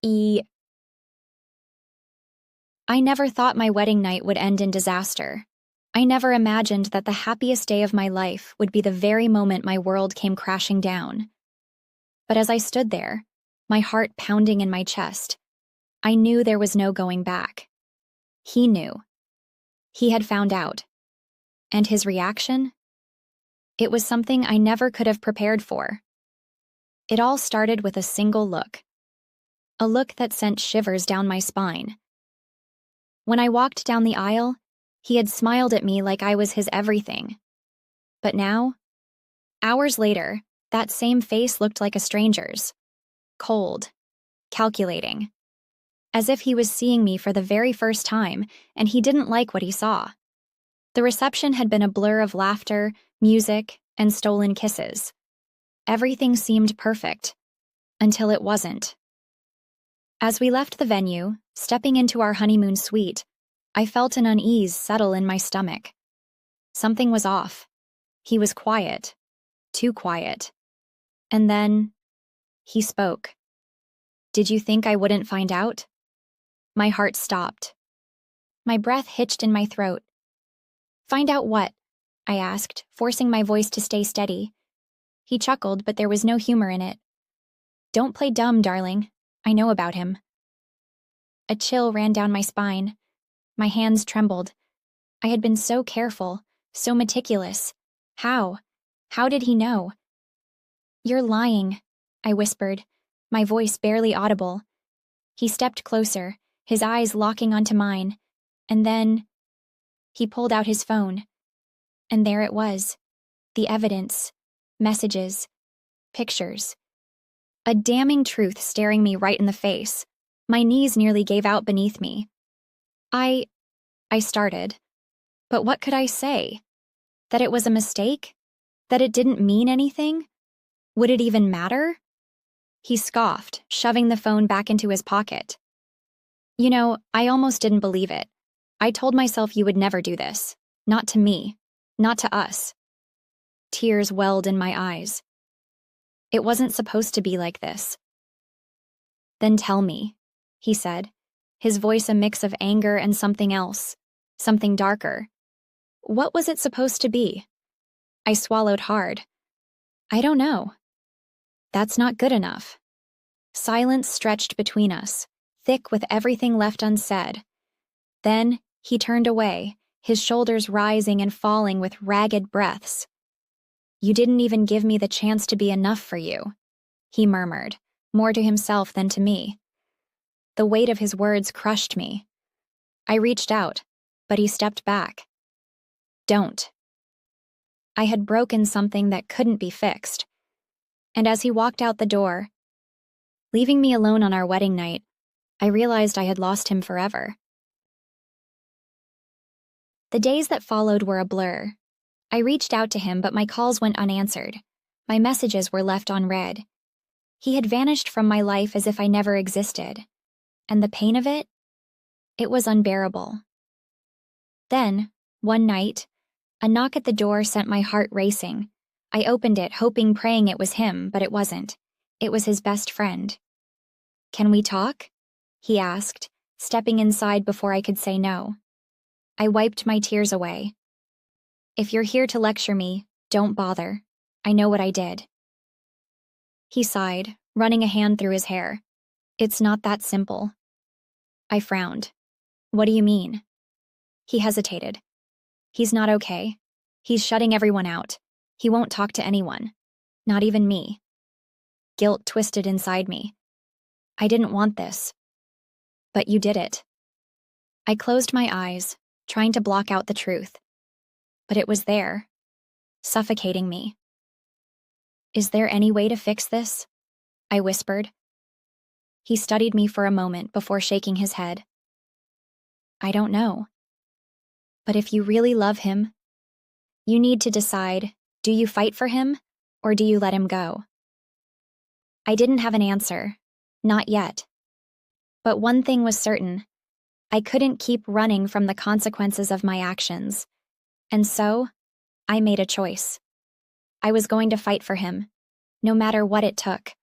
E. I never thought my wedding night would end in disaster. I never imagined that the happiest day of my life would be the very moment my world came crashing down. But as I stood there, my heart pounding in my chest, I knew there was no going back. He knew. He had found out. And his reaction? It was something I never could have prepared for. It all started with a single look. A look that sent shivers down my spine. When I walked down the aisle, he had smiled at me like I was his everything. But now, hours later, that same face looked like a stranger's. Cold. Calculating. As if he was seeing me for the very first time, and he didn't like what he saw. The reception had been a blur of laughter, music, and stolen kisses. Everything seemed perfect. Until it wasn't. As we left the venue, stepping into our honeymoon suite, I felt an unease settle in my stomach. Something was off. He was quiet. Too quiet. And then, he spoke. Did you think I wouldn't find out? My heart stopped. My breath hitched in my throat. Find out what? I asked, forcing my voice to stay steady. He chuckled, but there was no humor in it. Don't play dumb, darling. I know about him. A chill ran down my spine. My hands trembled. I had been so careful, so meticulous. How? How did he know? You're lying, I whispered, my voice barely audible. He stepped closer, his eyes locking onto mine, and then he pulled out his phone. And there it was. The evidence. Messages. Pictures. A damning truth staring me right in the face. My knees nearly gave out beneath me. I started. But what could I say? That it was a mistake? That it didn't mean anything? Would it even matter? He scoffed, shoving the phone back into his pocket. You know, I almost didn't believe it. I told myself you would never do this. Not to me. Not to us. Tears welled in my eyes. It wasn't supposed to be like this. Then tell me, he said, his voice a mix of anger and something else, something darker. What was it supposed to be? I swallowed hard. I don't know. That's not good enough. Silence stretched between us, thick with everything left unsaid. Then he turned away, his shoulders rising and falling with ragged breaths. You didn't even give me the chance to be enough for you, he murmured, more to himself than to me. The weight of his words crushed me. I reached out, but he stepped back. Don't. I had broken something that couldn't be fixed. And as he walked out the door, leaving me alone on our wedding night, I realized I had lost him forever. The days that followed were a blur. I reached out to him, but my calls went unanswered. My messages were left unread. He had vanished from my life as if I never existed. And the pain of it? It was unbearable. Then, one night, a knock at the door sent my heart racing. I opened it, hoping, praying it was him, but it wasn't. It was his best friend. Can we talk? He asked, stepping inside before I could say no. I wiped my tears away. If you're here to lecture me, don't bother. I know what I did. He sighed, running a hand through his hair. It's not that simple. I frowned. What do you mean? He hesitated. He's not okay. He's shutting everyone out. He won't talk to anyone. Not even me. Guilt twisted inside me. I didn't want this. But you did it. I closed my eyes, trying to block out the truth. But it was there, suffocating me. Is there any way to fix this? I whispered. He studied me for a moment before shaking his head. I don't know. But if you really love him, you need to decide, do you fight for him, or do you let him go? I didn't have an answer, not yet. But one thing was certain. I couldn't keep running from the consequences of my actions. And so, I made a choice. I was going to fight for him, no matter what it took.